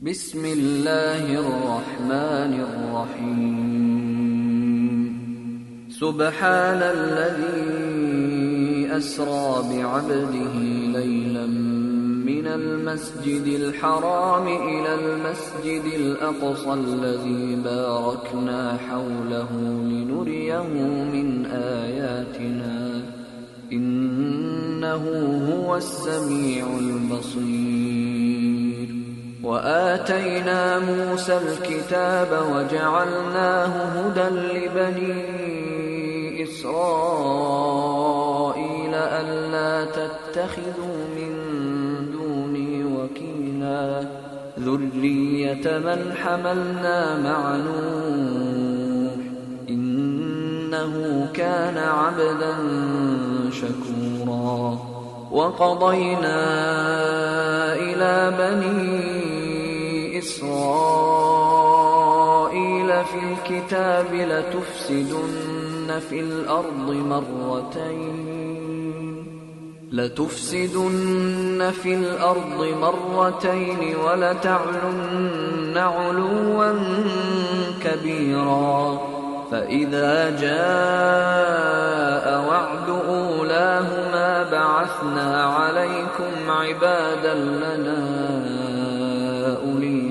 بسم الله الرحمن الرحيم سبحان الذي أسرى بعبده ليلا من المسجد الحرام إلى المسجد الأقصى الذي باركنا حوله لنريه من آياتنا إنه هو السميع البصير. وآتينا موسى الكتاب وجعلناه هدى لبني إسرائيل ألا تتخذوا من دوني وكيلا ذرية من حملنا مع نوح إنه كان عبدا شكورا. وقضينا إلى بني إسرائيل في الكتاب لتفسدن في الأرض مرتين ولتعلن علوا كبيرا. فإذا جاء وعد أولاهما بعثنا عليكم عبادا لنا أولي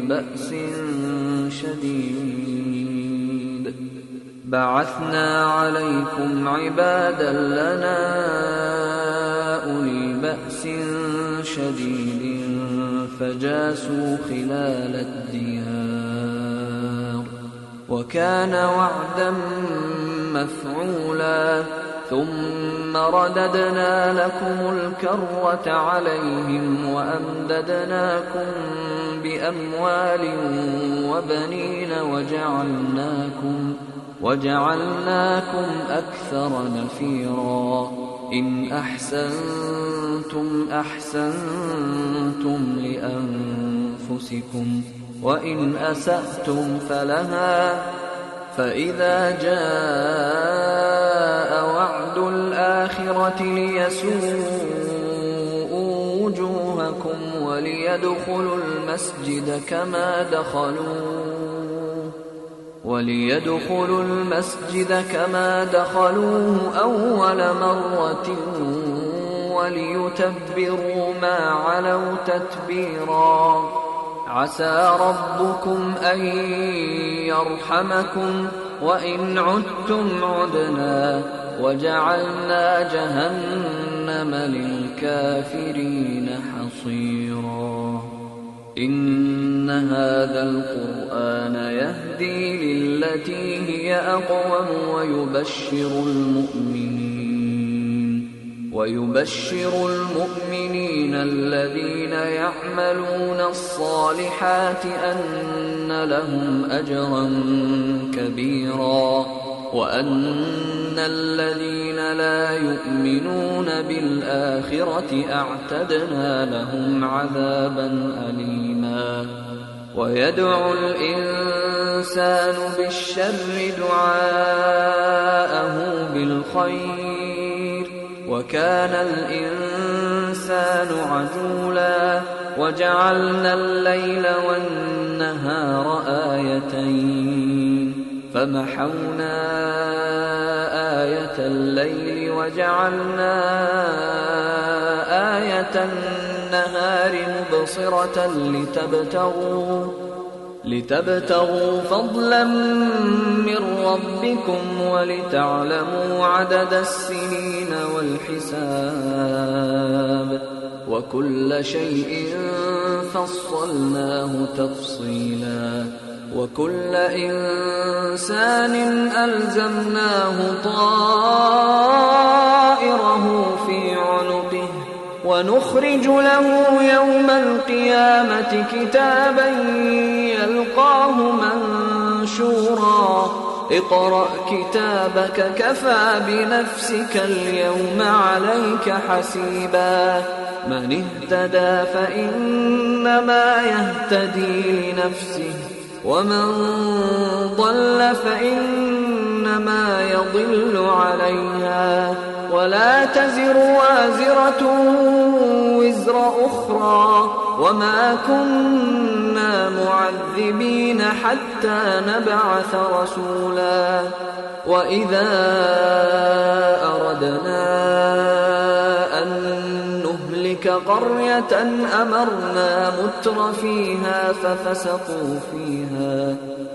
بأس شديد فجاسوا خلال الديار وكان وعدا مفعولا. ثم رددنا لكم الكرة عليهم وأمددناكم بأموال وبنين وجعلناكم أكثر نفيرا. إن أحسنتم أحسنتم لأنفسكم وإن أسأتم فلها. فإذا جاء وعد الآخرة ليسوءوا وجوهكم وليدخلوا المسجد كما دخلوه أول مرة وليتبروا ما علوا تتبيرا. عسى ربكم أن يرحمكم وإن عدتم عدنا وجعلنا جهنم للكافرين حصيرا. إن هذا القرآن يهدي للتي هي أقوم ويبشر المؤمنين الذين يعملون الصالحات أن لهم أجرا كبيرا وأن الذين لا يؤمنون بالآخرة أعتدنا لهم عذابا أليما. ويدعو الإنسان بالشر دعاءه بالخير وكان الإنسان عجولا. وجعلنا الليل والنهار آيتين فمحونا آية الليل وجعلنا آية النهار مبصرة لتبتغوا فضلا من ربكم ولتعلموا عدد السنين والحساب وكل شيء فصلناه تفصيلا. وكل إنسان ألزمناه طائره في عنقه ونخرج له يوم القيامة كتابا يلقاه منشورا. اقرأ كتابك كفى بنفسك اليوم عليك حسيبا. من اهتدى فإنما يهتدي لنفسه ومن ضل فإنما يضل عليها ولا تزر وازرة وزر أخرى وما كنا معذبين حتى نبعث رسولا وإذا أردنا أن نهلك قرية أمرنا متر فيها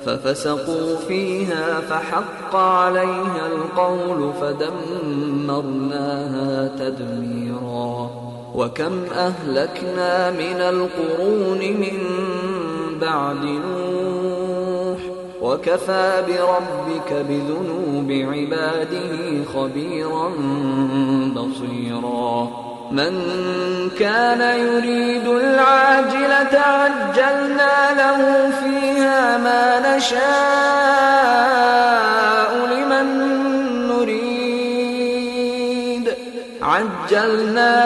ففسقوا فيها فحق عليها القول فدمرناها تدميرا وكم أهلكنا من القرون من بعد نوح وكفى بربك بذنوب عباده خبيرا بصيرا من كان يريد العاجلة عجلنا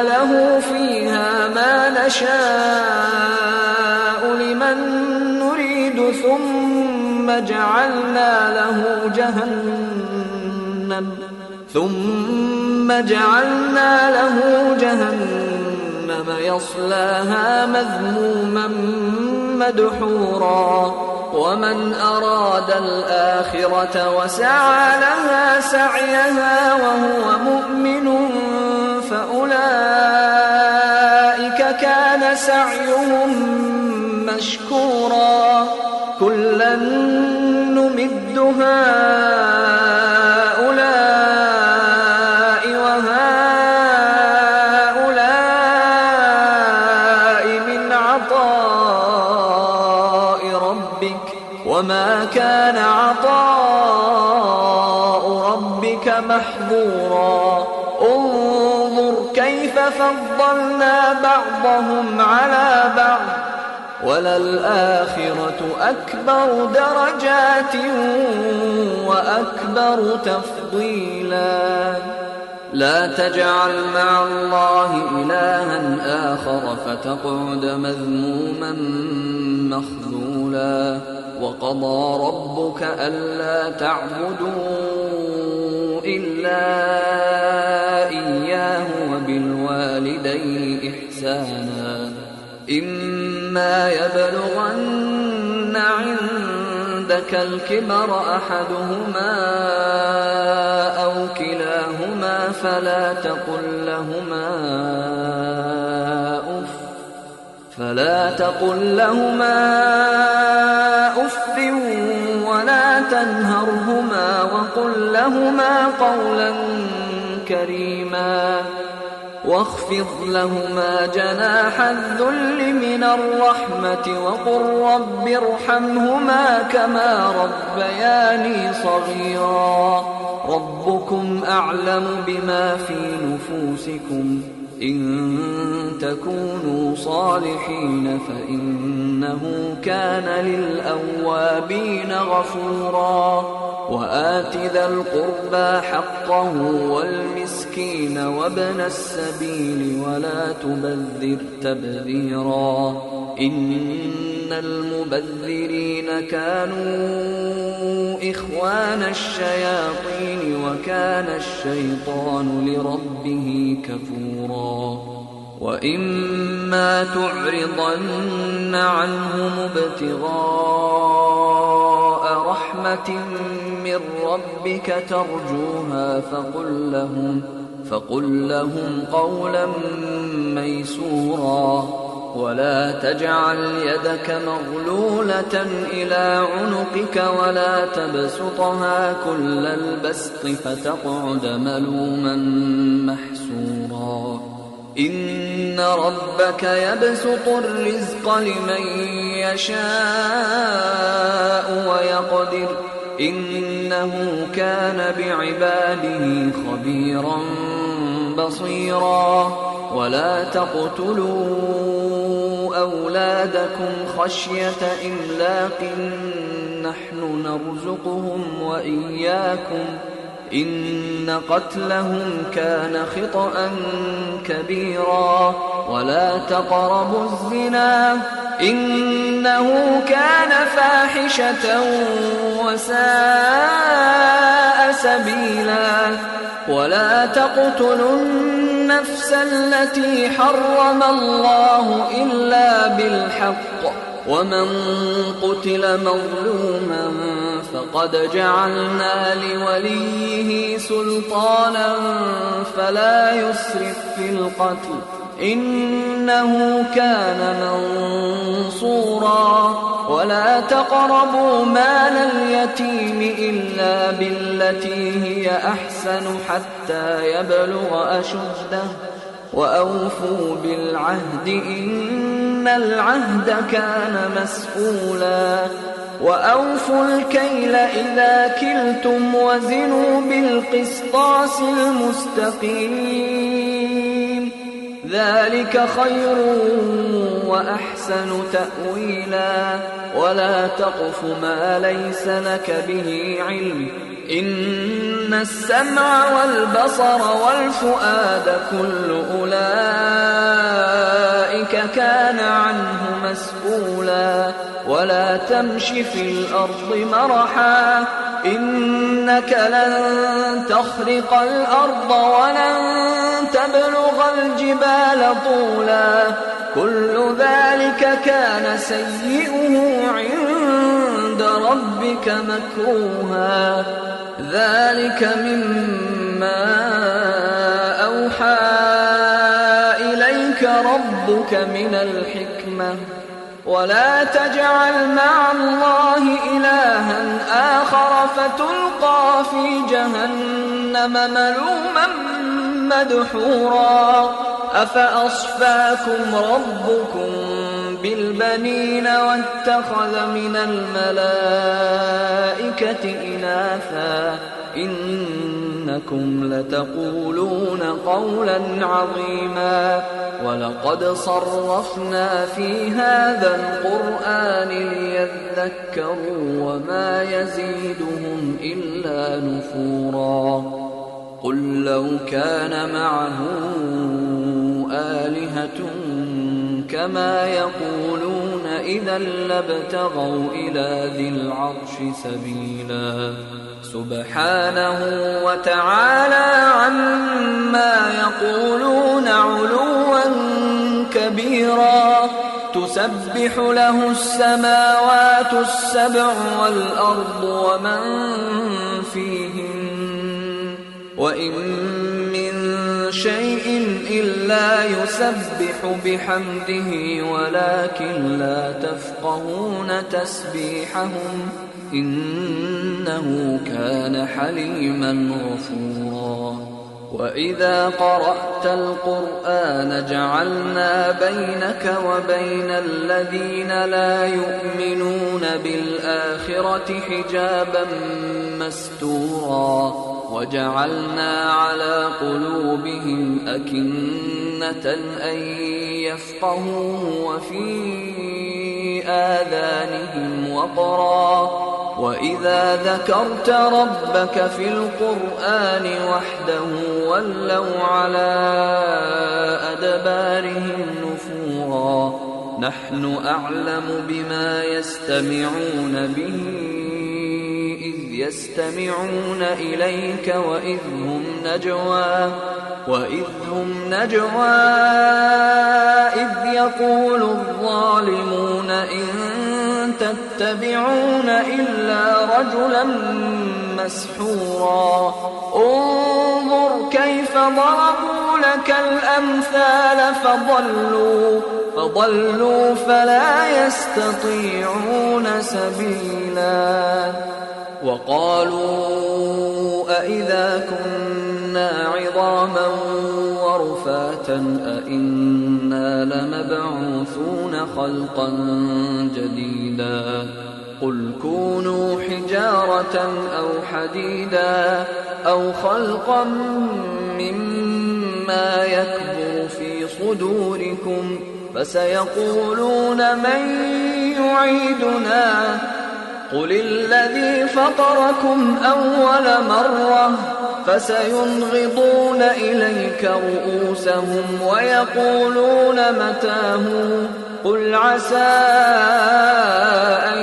له فيها ما نشاء لمن نريد ثم جعلنا له جهنم يصلاها مذموما مدحورا ومن أراد الآخرة وسعى لها سعيها وهو مؤمن فأولئك كان سعيهم مشكورا كلا نمد هؤلاء وهؤلاء من عطاء ربك وما كان عطاء ربك محظورا انظر كيف فضلنا بعضهم على بعض وللآخرة أكبر درجات وأكبر تفضيلا لا تجعل مع الله إلها آخر فتقعد مذموما مخذولا وقضى ربك ألا تعبدوا إلا إياه وبالوالدين إحسانا إما يبلغن عندك الكبر أحدهما أو كلاهما فلا تقل لهما أف ولا تنهرهما وقل لهما قولا كريما واخفض لهما جناح الذل من الرحمة وقل رب ارحمهما كما ربياني صغيرا ربكم أعلم بما في نفوسكم إن تكونوا صالحين فإنه كان للأوابين غفورا وآت ذا القربى حقه والمسكين وابن السبيل ولا تبذر تبذيرا إن المبذرين كانوا إخوان الشياطين وكان الشيطان لربه كفورا وإما تعرضن عنهم ابتغاء رحمة من ربك ترجوها فقل لهم قولا ميسورا ولا تجعل يدك مغلولة إلى عنقك ولا تبسطها كل البسط فتقعد ملوما محسورا إن ربك يبسط الرزق لمن يشاء ويقدر إنه كان بعباده خبيرا بصيرا ولا تقتلوا أولادكم خشية إملاق نحن نرزقهم وإياكم إن قتلهم كان خطأ كبيرا ولا تقربوا الزنا إنه كان فاحشة وساء سبيلا ولا تقتلوا النفس التي حرم الله إلا بالحق ومن قتل مظلوما فقد جعلنا لوليه سلطانا فلا يسرف في القتل إنه كان منصورا ولا تقربوا مال اليتيم إلا بالتي هي أحسن حتى يبلغ أشده وأوفوا بالعهد إن العهد كان مسؤولا وأوفوا الكيل إذا كلتم وزنوا بالقسطاس المستقيم ذلك خير وأحسن تأويلا ولا تقف ما ليس لك به علم إن السمع والبصر والفؤاد كل أولئك كان عنه مسؤولا ولا تمش في الأرض مرحا إنك لن تخرق الأرض ولن تبلغ الجبال طولا كل ذلك كان سيئه عند ربك مكروها ذلك مما أوحى إليك ربك من الحكمة ولا تجعل مع الله إلها آخر فتلقى في جهنم ملوما مدحورا أفأصفاكم ربكم بالبنين واتخذ من الملائكة إناثا إنكم لتقولون قولا عظيما ولقد صرفنا في هذا القرآن ليذكروا وما يزيدهم إلا نفورا قل لو كان معه آلهة كما يقولون إذا لابتغوا إلى ذي العرش سبيلا سبحانه وتعالى عما يقولون علوا كبيرا تسبح له السماوات السبع والأرض ومن فيهن وإن من شيء إلا يسبح بحمده ولكن لا تفقهون تسبيحهم إنه كان حليما غفورا وإذا قرأت القرآن جعلنا بينك وبين الذين لا يؤمنون بالآخرة حجابا مستورا وجعلنا على قلوبهم أكنة أن يفقهوه وفي آذانهم وقرا وإذا ذكرت ربك في القرآن وحده ولوا على أدبارهم نفورا نحن أعلم بما يستمعون به إذ يستمعون إليك وإذ هم نجوى إذ يقول الظالمون إن تتبعون إلا رجلا مسحورا انظر كيف ضربوا لك الأمثال فضلوا فلا يستطيعون سبيلا وقالوا أئذا كنا عظاما ورفاتا أئنا لمبعوثون خلقا جديدا قل كونوا حجارة أو حديدا أو خلقا مما يكبر في صدوركم فسيقولون من يعيدنا قل الذي فطركم أول مرة فسينغضون إليك رؤوسهم ويقولون متاه قل عسى أن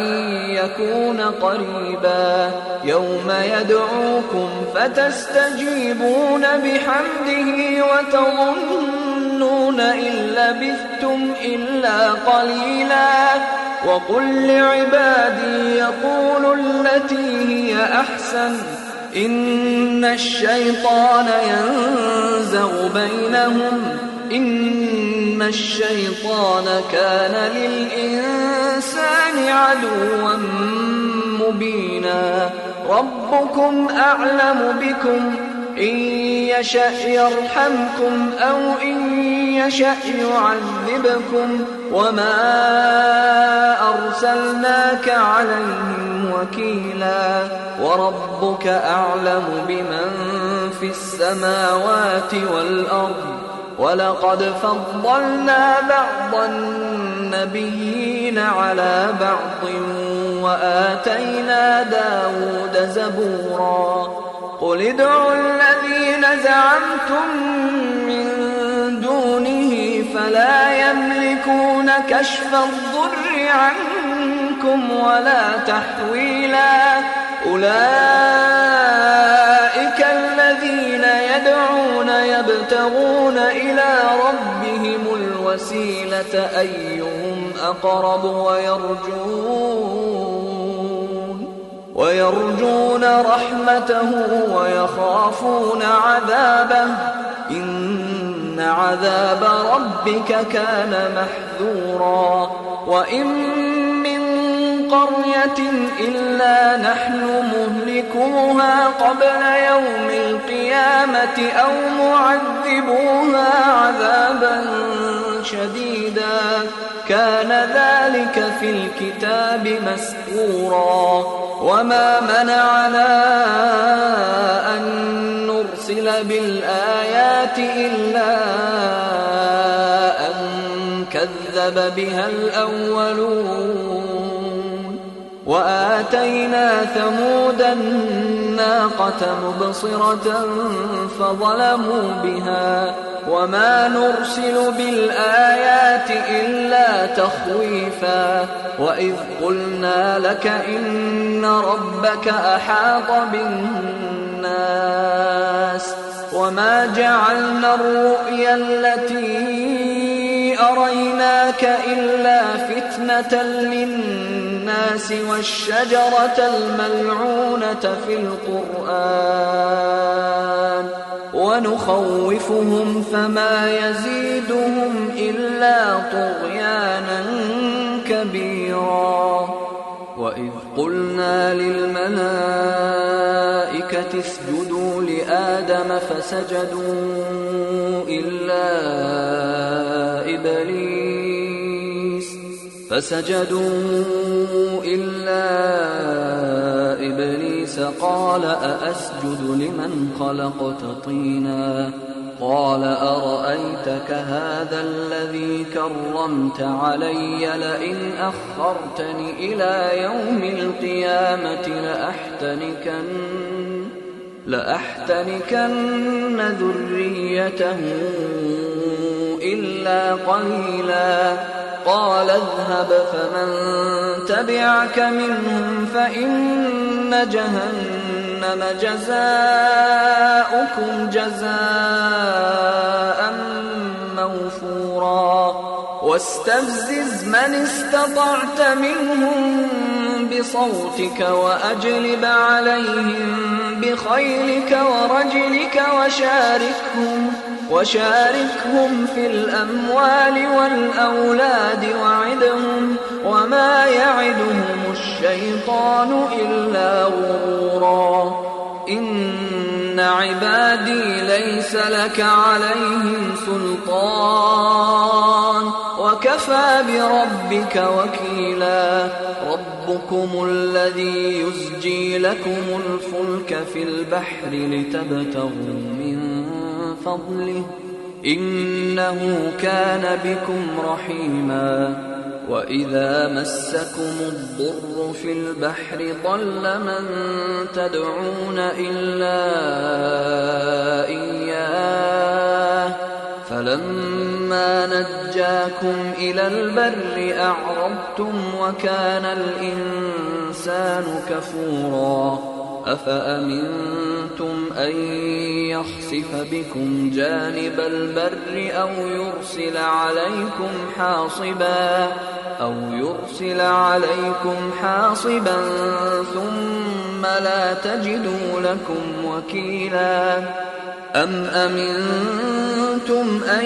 يكون قريبا يوم يدعوكم فتستجيبون بحمده وتظنون إن لبثتم إلا قليلا وقل لعبادي يقولوا التي هي أحسن إن الشيطان ينزغ بينهم إن الشيطان كان للإنسان عدوا مبينا ربكم أعلم بكم إن يشأ يرحمكم أو إن يشأ يعذبكم وما أرسلناك عليهم وكيلا وربك أعلم بمن في السماوات والأرض ولقد فضلنا بعض النبيين على بعض وآتينا داود زبورا قل ادعوا الذين زعمتم من دونه فلا يملكون كشف الضر عنكم ولا تحويلا أولئك الذين يدعون يبتغون إلى ربهم الوسيلة أيهم أقرب ويرجون رحمته ويخافون عذابه إن عذاب ربك كان محذورا وإن من قرية إلا نحن مهلكوها قبل يوم القيامة أو معذبوها عذابا شديدا كان ذلك في الكتاب مسطورا وما منعنا أن نرسل بالآيات إلا أن كذب بها الأولون وآتينا ثمود الناقة مبصرة فظلموا بها وما نرسل بالآيات إلا تخويفا وإذ قلنا لك إن ربك أحاط بالناس وما جعلنا الرؤيا التي أريناك إلا فتنة للناس والشجرة الملعونة في القرآن ونخوفهم فما يزيدهم إلا طغيانا كبيرا وإذ قلنا للملائكة اسجدوا لآدم فسجدوا إلا إبليس قال أأسجد لمن خلقت طينا قال أرأيتك هذا الذي كرمت علي لئن أخرتني إلى يوم القيامة لأحتنكن ذريته إلا قليلا قال اذهب فمن تبعك منهم فإن جهنم جزاؤكم جزاء موفورا واستفزز من استطعت منهم بصوتك وأجلب عليهم بخيلك ورجلك وشاركهم في الأموال والأولاد وعدهم وما يعدهم الشيطان إلا غرورا إن عبادي ليس لك عليهم سلطان وكفى بربك وكيلا ربكم الذي يزجي لكم الفلك في البحر لتبتغوا من فضله إنه كان بكم رحيما وإذا مسكم الضر في البحر ضل من تدعون إلا إياه فلما نجاكم إلى البر أعرضتم وكان الإنسان كفورا أفأمنتم أن يخسف بكم جانب البر أو يرسل عليكم حاصبا أو يرسل عليكم حاصبا ثم لا تجدوا لكم وكيلا أم أمنتم أن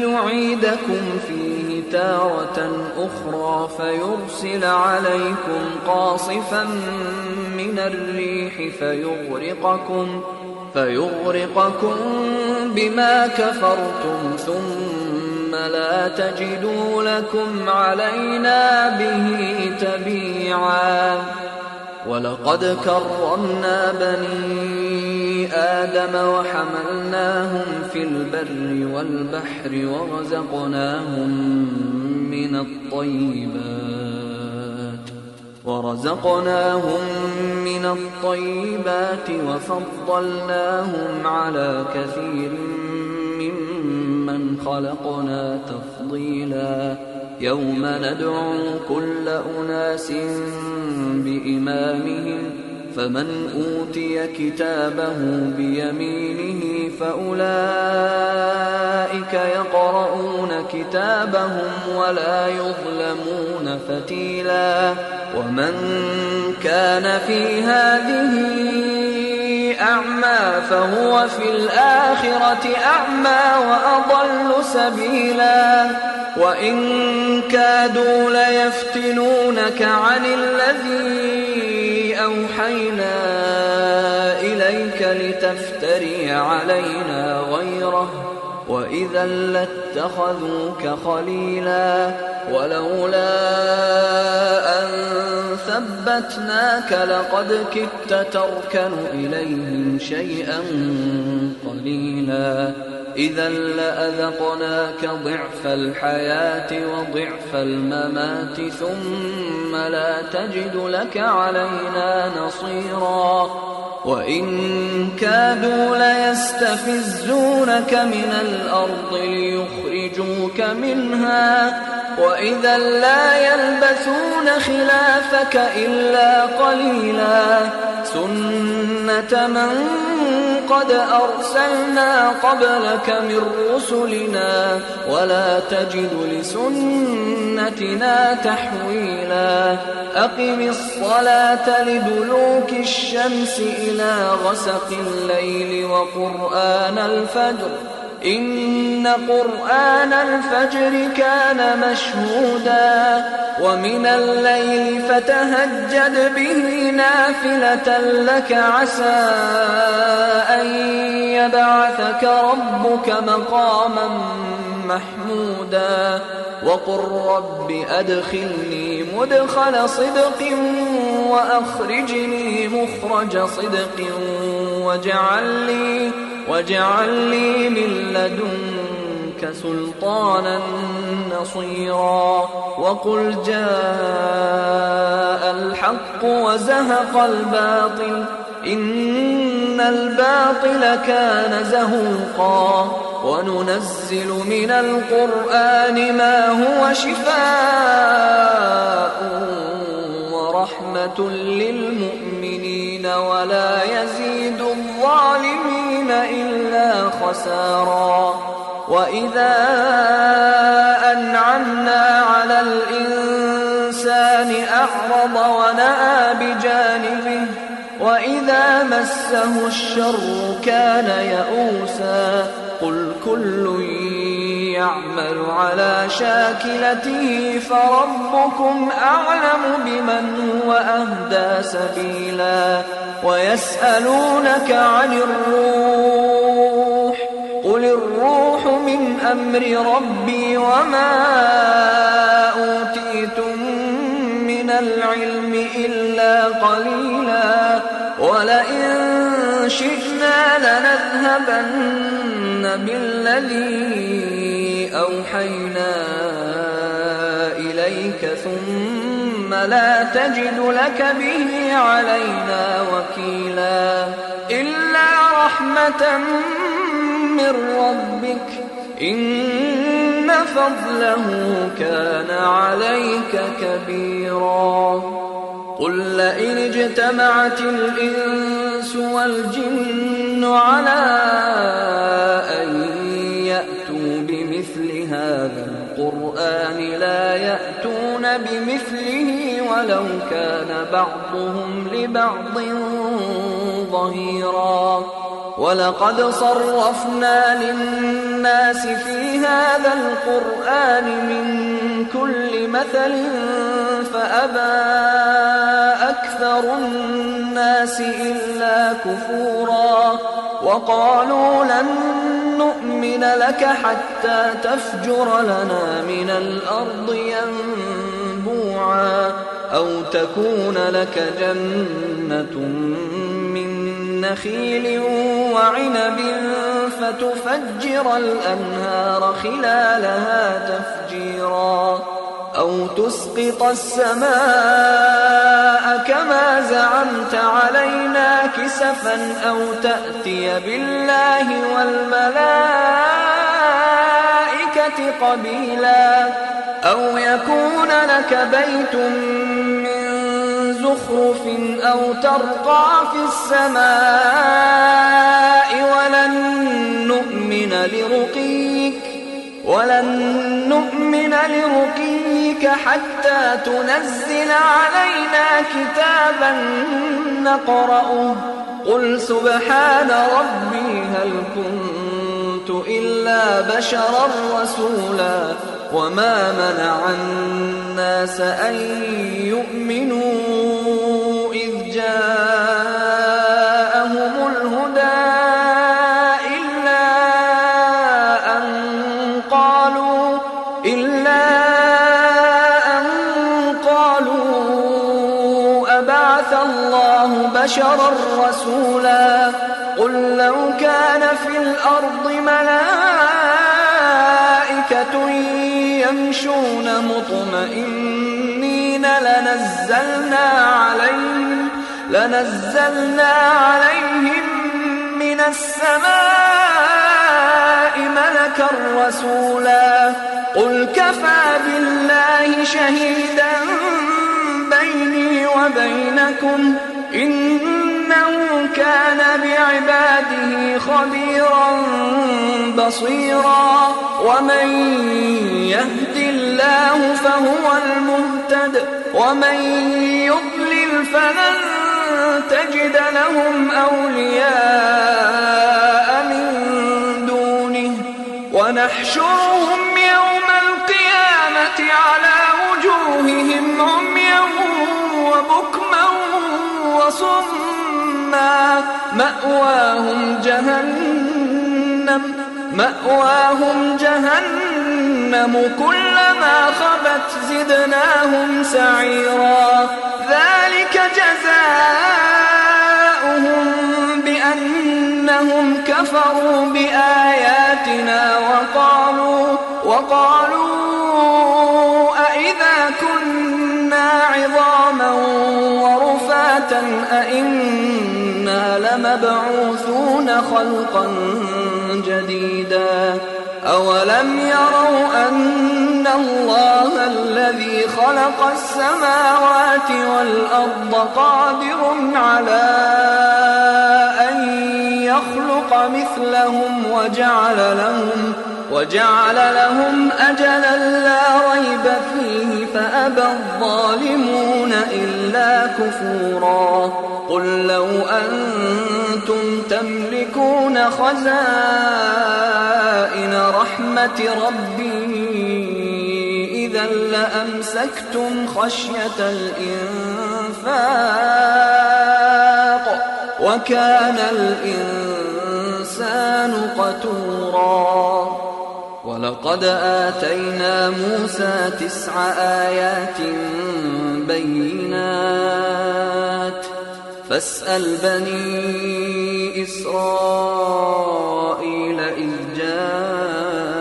يعيدكم فيه تارة أخرى فيرسل عليكم قاصفا من الريح فيغرقكم بما كفرتم ثم لا تجدوا لكم علينا به تبيعا ولقد كرمنا بني آدم وحملناهم في البر والبحر ورزقناهم من الطيبات وفضلناهم على كثير ممن خلقنا تفضيلا يوم ندعو كل أناس بإمامهم فمن أوتي كتابه بيمينه فأولئك يقرؤون كتابهم ولا يظلمون فتيلا ومن كان في هذه أعمى فهو في الآخرة أعمى وأضل سبيلا وإن كادوا ليفتنونك عن الذي أوحينا إليك لتفتري علينا غيره وإذا لاتخذوك خليلا ولولا أن ثبتناك لقد كدت تركن إليهم شيئا قليلا إذا لأذقناك ضعف الحياة وضعف الممات ثم لا تجد لك علينا نصيرا وإن كادوا ليستفزونك من الأرض ليخرجوك منها وإذا لا يلبثون خلافك إلا قليلا سنة من قد أرسلنا قبلك من رسلنا ولا تجد لسنتنا تحويلا أقم الصلاة لدلوك الشمس إلى غسق الليل وقرآن الفجر إن قرآن الفجر كان مشهودا ومن الليل فتهجد به نافلة لك عسى أن يبعثك ربك مقاما محمودا وقل رب أدخلني مدخل صدق وأخرجني مخرج صدق واجعل لي من لدنك سلطانا نصيرا وقل جاء الحق وزهق الباطل إن الباطل كان زهوقا وننزل من القرآن ما هو شفاء ورحمة للمؤمنين ولا يزيد الظالمين إلا خسارا وإذا أنعمنا على الإنسان أعرض ونأى بجانبه وإذا مسه الشر كان يئوسا قل كل يعمل على شاكلته فربكم أعلم بمن هو أهدى سبيلا ويسألونك عن الروح قل الروح من أمر ربي وما أوتيتم من العلم إلا قليلا ولئن شئنا لنذهبن بالذي أوحينا إليك ثم لا تجد لك به علينا وكيلا إلا رحمة من ربك إن فضله كان عليك كبيرا قل لئن اجتمعت الإنس والجن على أن يأتوا بمثل هذا القرآن لا يأتون بمثله ولو كان بعضهم لبعض ظهيرا. ولقد صرفنا للناس في هذا القرآن من كل مثل فأبى أكثر الناس إلا كفورا. وقالوا لن نؤمن لك حتى تفجر لنا من الأرض ينبوعا أو تكون لك جنة من نخيل وعنب فتفجر الأنهار خلالها تفجيرا أو تسقط السماء كما زعمت علينا كسفا أو تأتي بالله والملائكة قبيلا أو يكون لك بيت من زخرف أو ترقى في السماء ولن نؤمن لرقيك حتى تنزل علينا كتابا نقرأه قل سبحان ربي هل كنت إلا بشرا رسولا. وما منع الناس أن يؤمنوا إذ جاءهم الهدى إلا أن قالوا أبعث الله بشرا رسولا. قل لو كان في الأرض ملائكة يمشون مطمئنين لنزلنا عليهم من السماء ملكا رسولا. قل كفى بالله شهيدا بيني وبينكم إنه كان بعباده خبيرا بصيرا. ومن يهد الله فهو المهتد ومن يضلل فلن تجد لهم أولياء من دونه ونحشرهم يوم القيامة على وجوههم عميا وبكما وصما مأواهم جهنم كلما خبت زدناهم سعيرا. ذلك جزاؤهم بأنهم كفروا بآياتنا وقالوا أئذا كنا عظاما ورفاتا أئنا لمبعوثون خلقا جديدا. أولم يروا أن الله الذي خلق السماوات والأرض قادر على أن يخلق مثلهم وجعل لهم أجلا لا ريب فيه فأبى الظالمون إلا كفورا. قل لو أنتم تملكون خزائن رحمة ربي إذا لأمسكتم خشية الإنفاق وكان الإنسان قتورا. ولقد آتينا موسى 9 آيات بينات فاسأل بني إسرائيل إذ جاءهم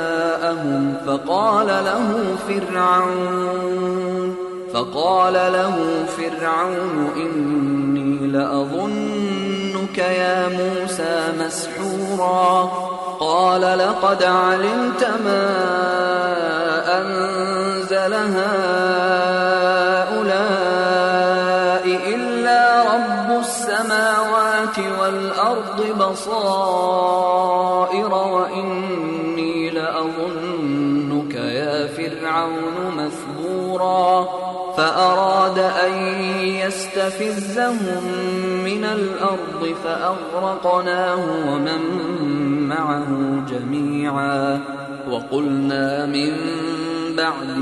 فقال له فرعون إني لأظنك يا موسى مسحورا. قال لقد علمت ما أنزل هؤلاء إلا رب السماوات والأرض بصائر وإني لأظنك يا فرعون فأراد أن يستفزهم من الأرض فأغرقناه ومن معه جميعا. وقلنا من بعده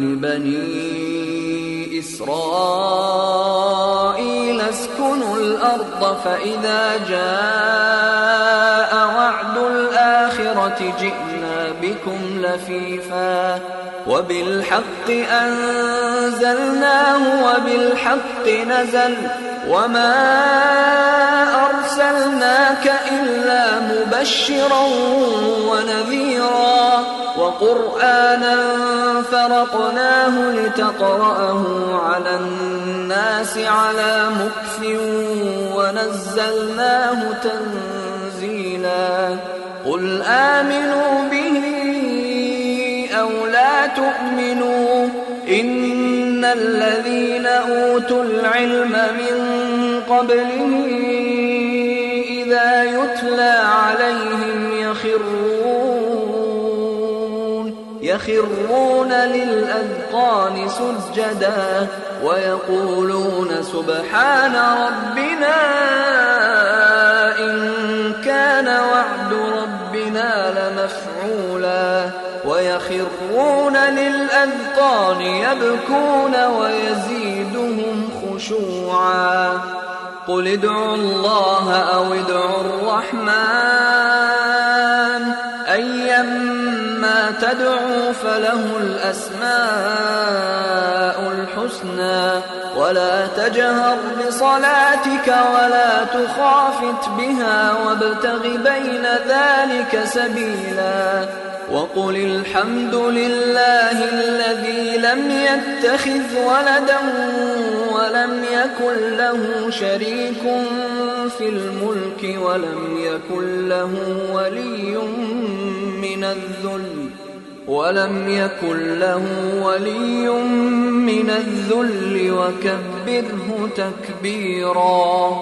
لبني إسرائيل اسكنوا الأرض فإذا جاء وعد الآخرة جئنا بكم لفيفا وبالحق أنزلناه وبالحق نزل وما أرسلناك إلا مبشرا ونذيرا وقرآنا فرقناه لتقرأه على الناس على مكث ونزلناه تنزيلا. قل آمنوا به أو لا تؤمنوا إن الذين أوتوا العلم من قبله إذا يتلى عليهم يخرون للأذقان سجدا ويقولون سبحان ربنا إن كان وعد ربنا لمفعولا ويخرون للأذقان يبكون ويزيدهم خشوعا. قل ادعوا الله أو ادعوا الرحمن أيما تدعوا فله الأسماء الحسنى ولا تجهر بصلاتك ولا تخافت بها وابتغ بين ذلك سبيلا. وقل الحمد لله الذي لم يتخذ ولدا ولم يكن له شريك في الملك ولم يكن له ولي من الذل وكبره تكبيرا.